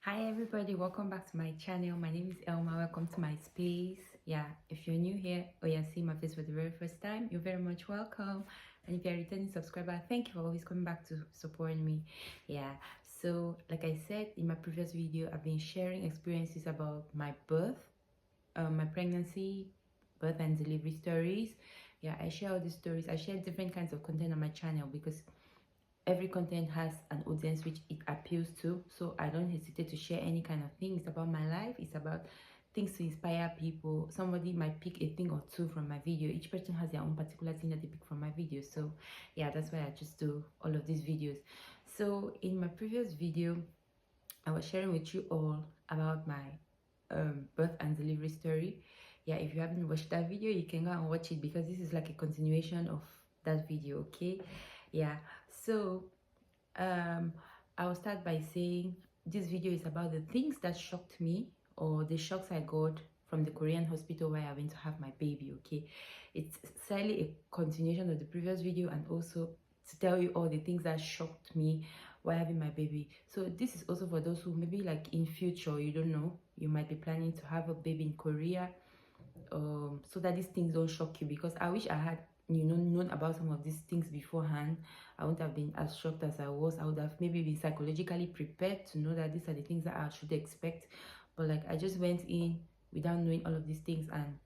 Hi everybody, welcome back to my channel. My name is Elma. Welcome to my space. Yeah, if you're new here or you're seeing my face for the very first time, you're very much welcome. And if you're a returning subscriber, thank you for always coming back to supporting me. Yeah, so like I said in my previous video, I've been sharing experiences about my birth, my pregnancy, birth and delivery stories. Yeah, I share all these stories. I share different kinds of content on my channel because every content has an audience which it appeals to, so I don't hesitate to share any kind of things about my life. It's about things to inspire people. Somebody might pick a thing or two from my video. Each person has their own particular thing that they pick from my video, so yeah, that's why I just do all of these videos. So in my previous video, I was sharing with you all about my birth and delivery story. Yeah, if you haven't watched that video, you can go and watch it because this is like a continuation of that video. Okay, yeah. So I'll start by saying this video is about the things that shocked me, or the shocks I got from the Korean hospital where I went to have my baby. Okay, it's sadly a continuation of the previous video, and also to tell you all the things that shocked me while having my baby. So this is also for those who maybe like in future, you don't know, you might be planning to have a baby in Korea, so that these things don't shock you, because I wish I had known about some of these things beforehand. I wouldn't have been as shocked as I was. I would have maybe been psychologically prepared to know that these are the things that I should expect, but like I just went in without knowing all of these things, and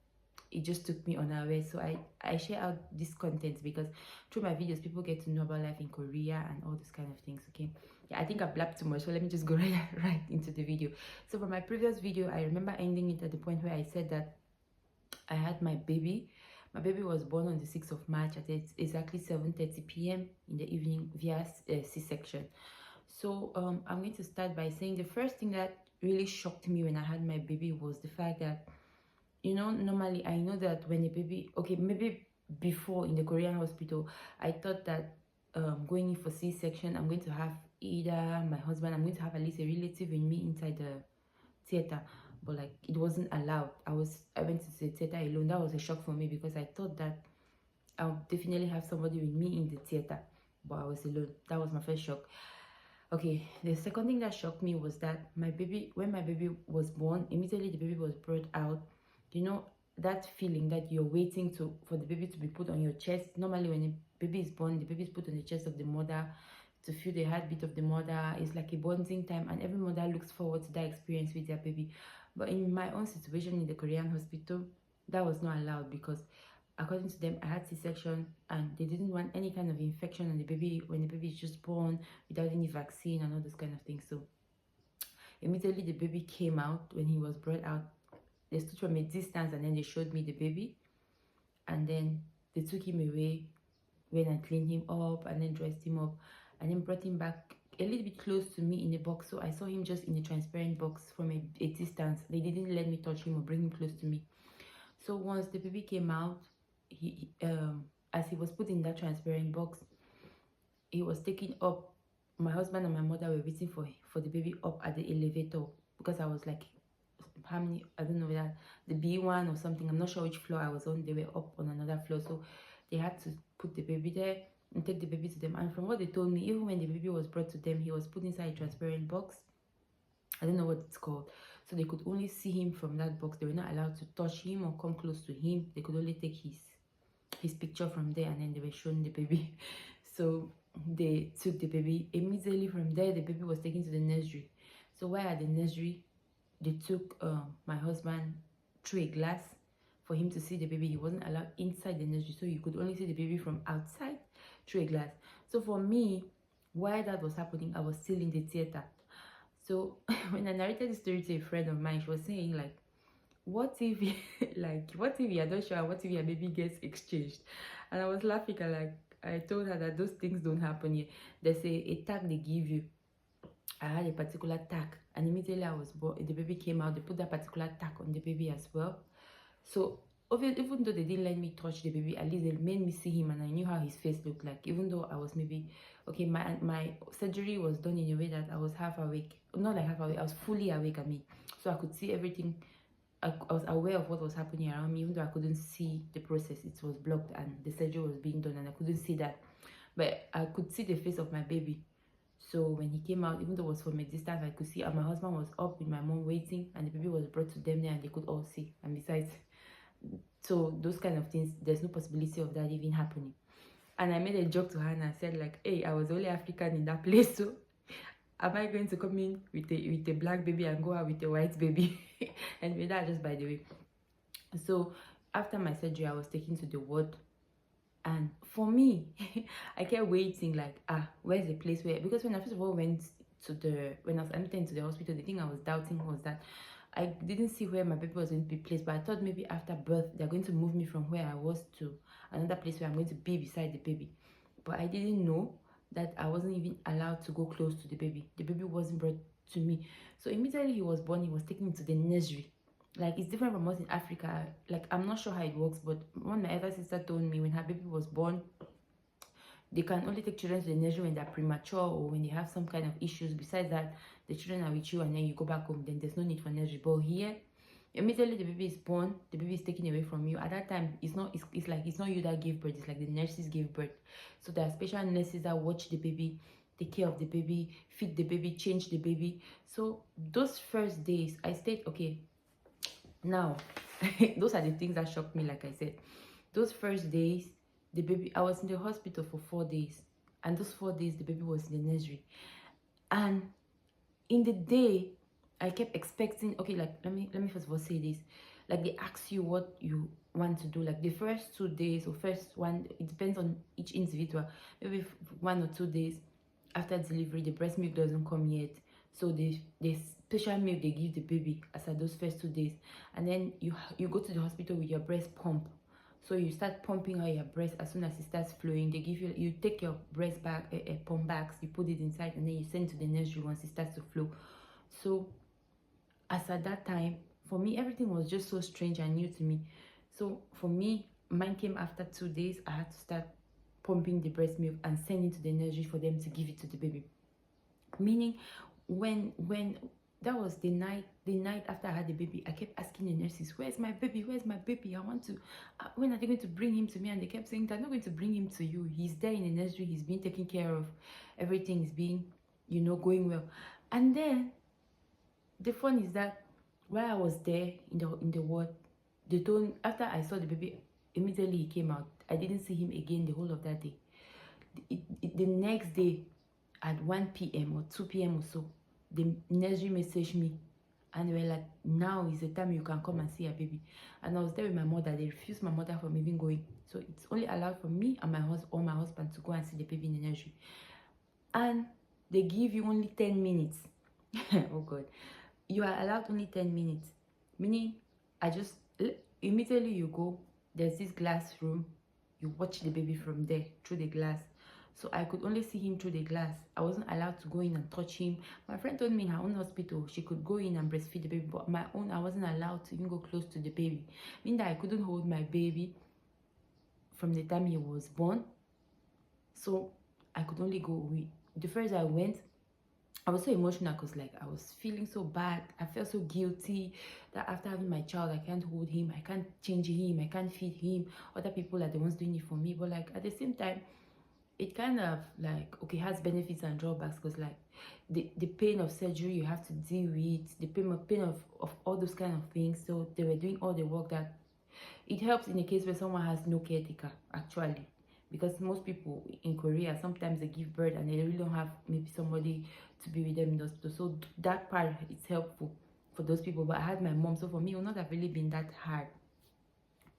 it just took me unaware. So I share out this content because through my videos people get to know about life in Korea and all these kind of things. Okay, yeah, I think I've blabbed too much, so let me just go right into the video. So for my previous video, I remember ending it at the point where I said that I had my baby. My baby was born on the 6th of March at exactly 7:30 p.m. in the evening via C-section. So I'm going to start by saying the first thing that really shocked me when I had my baby was the fact that, normally I know that when a baby, okay, maybe before in the Korean hospital, I thought that going in for C-section, I'm going to have either my husband, I'm going to have at least a relative with me inside the theater, but like it wasn't allowed. I went to the theater alone. That was a shock for me because I thought that I'll definitely have somebody with me in the theater, but I was alone. That was my first shock. Okay, the second thing that shocked me was that when my baby was born, immediately the baby was brought out. You know, that feeling that you're waiting for the baby to be put on your chest. Normally when a baby is born, the baby is put on the chest of the mother to feel the heartbeat of the mother. It's like a bonding time, and every mother looks forward to that experience with their baby. But in my own situation in the Korean hospital, that was not allowed because according to them, I had C-section and they didn't want any kind of infection on the baby when the baby is just born without any vaccine and all those kind of things. So immediately the baby came out. When he was brought out, they stood from a distance and then they showed me the baby, and then they took him away when I cleaned him up and then dressed him up, and then brought him back a little bit close to me in the box. So I saw him just in a transparent box from a distance. They didn't let me touch him or bring him close to me. So once the baby came out, as he was put in that transparent box, he was taken up. My husband and my mother were waiting for the baby up at the elevator, because I was like, how many, I don't know, that the B1 or something, I'm not sure which floor I was on. They were up on another floor, so they had to put the baby there and take the baby to them. And from what they told me, even when the baby was brought to them, he was put inside a transparent box. I don't know what it's called. So they could only see him from that box. They were not allowed to touch him or come close to him. They could only take his picture from there, and then they were showing the baby. So they took the baby. Immediately from there, the baby was taken to the nursery. So while at the nursery, they took my husband through a glass for him to see the baby. He wasn't allowed inside the nursery, so you could only see the baby from outside through a glass. So for me, while that was happening, I was still in the theater. So when I narrated the story to a friend of mine, she was saying like, what if what if you're not sure, what if your baby gets exchanged? And I was laughing, and like I told her that those things don't happen here. There's a tag they give you. I had a particular tag, and immediately I was born, the baby came out, they put that particular tag on the baby as well. So even though they didn't let me touch the baby, at least they made me see him, and I knew how his face looked like. Even though I was maybe, okay, my surgery was done in a way that I was half awake, not like half awake, I was fully awake. I mean, so I could see everything. I was aware of what was happening around me, even though I couldn't see the process. It was blocked and the surgery was being done, and I couldn't see that, but I could see the face of my baby. So when he came out, even though it was from a distance, I could see, and my husband was up with my mom waiting, and the baby was brought to them there, and they could all see. And besides, so those kind of things, there's no possibility of that even happening. And I made a joke to her and I said, like, hey, I was the only African in that place, so am I going to come in with a black baby and go out with a white baby? Anyway, that just by the way. So after my surgery, I was taken to the ward, and for me, I kept waiting, like, where's the place where, because when I first of all went to when I was entering into the hospital, the thing I was doubting was that I didn't see where my baby was going to be placed, but I thought maybe after birth they're going to move me from where I was to another place where I'm going to be beside the baby. But I didn't know that I wasn't even allowed to go close to the baby. The baby wasn't brought to me. So immediately he was born, he was taken to the nursery. Like, it's different from us in Africa. Like, I'm not sure how it works, but one my elder sister told me when her baby was born, they can only take children to the nursery when they're premature or when they have some kind of issues. Besides that, the children are with you and then you go back home, then there's no need for nursery. But here, immediately the baby is born, the baby is taken away from you. At that time, it's not you that gave birth, it's like the nurses gave birth. So there are special nurses that watch the baby, take care of the baby, feed the baby, change the baby. So those first days I stayed, okay, now those are the things that shocked me. Like I said, those first days, the baby, I was in the hospital for 4 days, and those 4 days the baby was in the nursery. And in the day, I kept expecting, okay, like let me first of all say this, like they ask you what you want to do. Like the first 2 days or first one, it depends on each individual, maybe 1 or 2 days after delivery, the breast milk doesn't come yet, so the special milk they give the baby as at those first 2 days. And then you go to the hospital with your breast pump. So you start pumping out your breast. As soon as it starts flowing, they give you take your breast back, pump bags, you put it inside, and then you send it to the nursery once it starts to flow. So as at that time, for me, everything was just so strange and new to me. So for me, mine came after 2 days. I had to start pumping the breast milk and sending to the nursery for them to give it to the baby. Meaning, when that was the night after I had the baby, I kept asking the nurses, where's my baby, where's my baby, I want to, when are they going to bring him to me? And they kept saying, they're not going to bring him to you, he's there in the nursery, he's being taken care of, everything is being, going well. And then the fun is that while I was there in the ward, they told, after I saw the baby, immediately he came out. I didn't see him again the whole of that day. The next day at 1 p.m. or 2 p.m. or so, the nursery messaged me and they were like, now is the time you can come and see your baby. And I was there with my mother. They refused my mother from even going, so it's only allowed for me and my husband to go and see the baby in the nursery. And they give you only 10 minutes. Oh God, you are allowed only 10 minutes, meaning immediately you go, there's this glass room, you watch the baby from there through the glass. So I could only see him through the glass. I wasn't allowed to go in and touch him. My friend told me in her own hospital she could go in and breastfeed the baby, but my own, I wasn't allowed to even go close to the baby, meaning that I couldn't hold my baby from the time he was born. So I could only go away. The first I went, I was so emotional because like I was feeling so bad. I felt so guilty that after having my child, I can't hold him, I can't change him, I can't feed him. Other people are the ones doing it for me. But like at the same time, it kind of like, okay, has benefits and drawbacks, because like the pain of surgery you have to deal with, the pain of all those kind of things. So they were doing all the work that it helps in a case where someone has no caretaker actually, because most people in Korea, sometimes they give birth and they really don't have maybe somebody to be with them in the hospital. So that part is helpful for those people. But I had my mom, so for me it would not have really been that hard.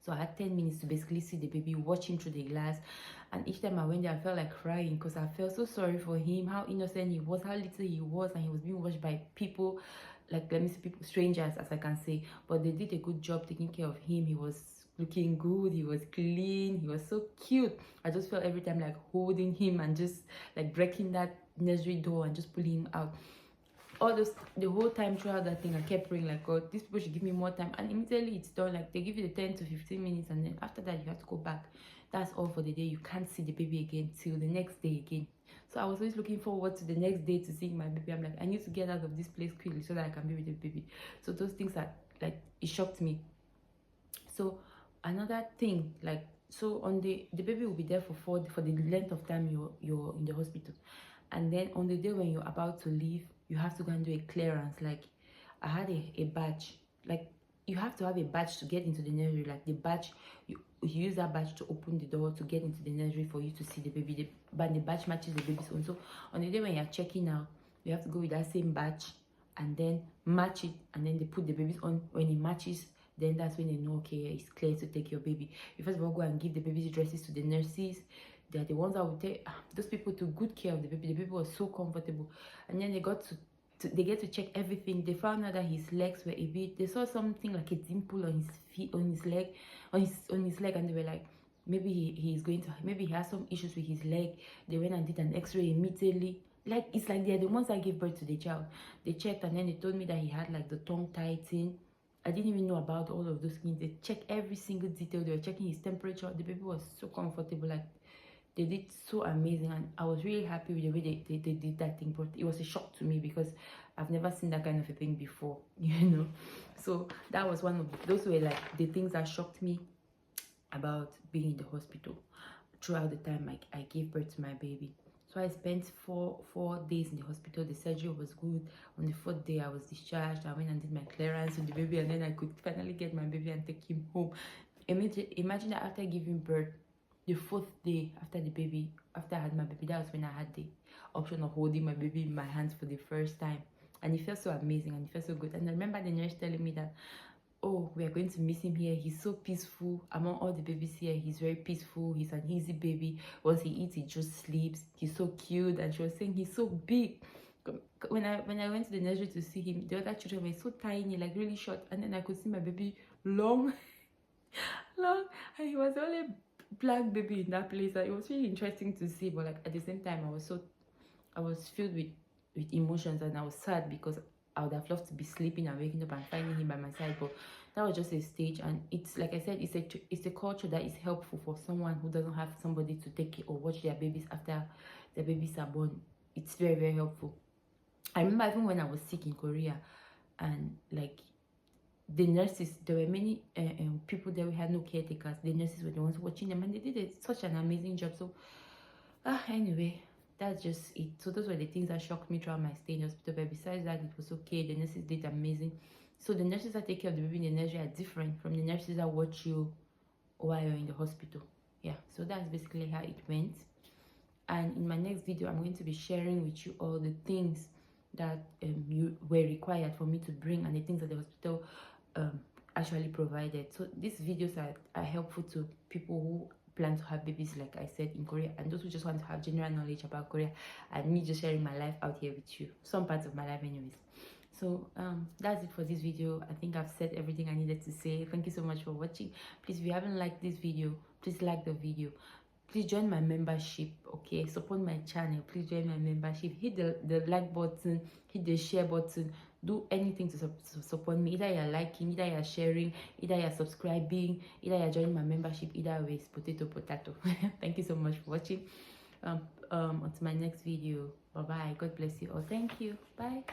So I had 10 minutes to basically see the baby, watch him through the glass. And each time I went there, I felt like crying because I felt so sorry for him, how innocent he was, how little he was, and he was being watched by people, like, let me say, people, strangers, as I can say. But they did a good job taking care of him. He was looking good, he was clean, he was so cute. I just felt every time like holding him and just like breaking that nursery door and just pulling him out. All those, the whole time throughout that thing, I kept praying like, God, these people should give me more time. And immediately it's done. Like they give you the 10 to 15 minutes, and then after that you have to go back. That's all for the day. You can't see the baby again till the next day again. So I was always looking forward to the next day to seeing my baby. I'm like, I need to get out of this place quickly so that I can be with the baby. So those things are like, it shocked me. So another thing, like, so on the baby will be there for the length of time you're in the hospital. And then on the day when you're about to leave, you have to go and do a clearance. Like, I had a badge. Like, you have to have a badge to get into the nursery. Like, the badge, you use that badge to open the door to get into the nursery for you to see the baby. But the badge matches the baby's own. So on the day when you're checking out, you have to go with that same badge and then match it, and then they put the babies on. When it matches, then that's when they know, okay, it's clear to take your baby. You first of all go and give the baby's dresses to the nurses. They are the ones that will take those people took good care of the baby. The baby was so comfortable. And then they got they get to check everything. They found out that his legs were a bit, they saw something like a dimple on his feet, on his leg, on his leg, and they were like, maybe he's going to, maybe he has some issues with his leg. They went and did an x-ray immediately. Like, it's like they're the ones that gave birth to the child. They checked, and then they told me that he had like the tongue tighten. I didn't even know about all of those things. They checked every single detail. They were checking his temperature. The baby was so comfortable. Like, they did so amazing, and I was really happy with the way they did that thing. But it was a shock to me because I've never seen that kind of a thing before, you know. So that was one of those were like the things that shocked me about being in the hospital throughout the time I gave birth to my baby. So I spent four days in the hospital. The surgery was good. On the 4th day, I was discharged. I went and did my clearance with the baby, and then I could finally get my baby and take him home. Imagine that after giving birth, the 4th day after I had my baby, that was when I had the option of holding my baby in my hands for the first time. And it felt so amazing, and it felt so good. And I remember the nurse telling me that, oh, we are going to miss him here. He's so peaceful. Among all the babies here, he's very peaceful. He's an easy baby. Once he eats, he just sleeps. He's so cute. And she was saying he's so big. When I went to the nursery to see him, the other children were so tiny, like really short. And then I could see my baby long, long. And he was the only black baby in that place. It was really interesting to see. But like at the same time, I was filled with emotions, and I was sad because I would have loved to be sleeping and waking up and finding him by my side. But that was just a stage, and it's like I said, it's a culture that is helpful for someone who doesn't have somebody to take care or watch their babies after their babies are born. It's very, very helpful. I remember even when I was sick in Korea, and like the nurses, there were many people there. We had no caretakers. The nurses were the ones watching them, and they did such an amazing job. So anyway, that's just it. So those were the things that shocked me throughout my stay in hospital. But besides that, it was okay. The nurses did amazing. So the nurses that take care of the baby in the nursery are different from the nurses that watch you while you're in the hospital. Yeah, so that's basically how it went. And in my next video, I'm going to be sharing with you all the things that you were required for me to bring, and the things that the hospital actually provided. So these videos are helpful to people who plan to have babies, like I said, in Korea, and those who just want to have general knowledge about Korea, and me just sharing my life out here with you, some parts of my life anyways. So that's it for this video. I think I've said everything I needed to say. Thank you so much for watching. Please, if you haven't liked this video, please like the video. Please join my membership, okay? Support my channel. Please join my membership. Hit the like button, hit the share button. Do anything to support me. Either you're liking, either you're sharing, either you're subscribing, either you're joining my membership. Either way, it's potato. Thank you so much for watching. On to my next video. Bye bye. God bless you all. Thank you. Bye.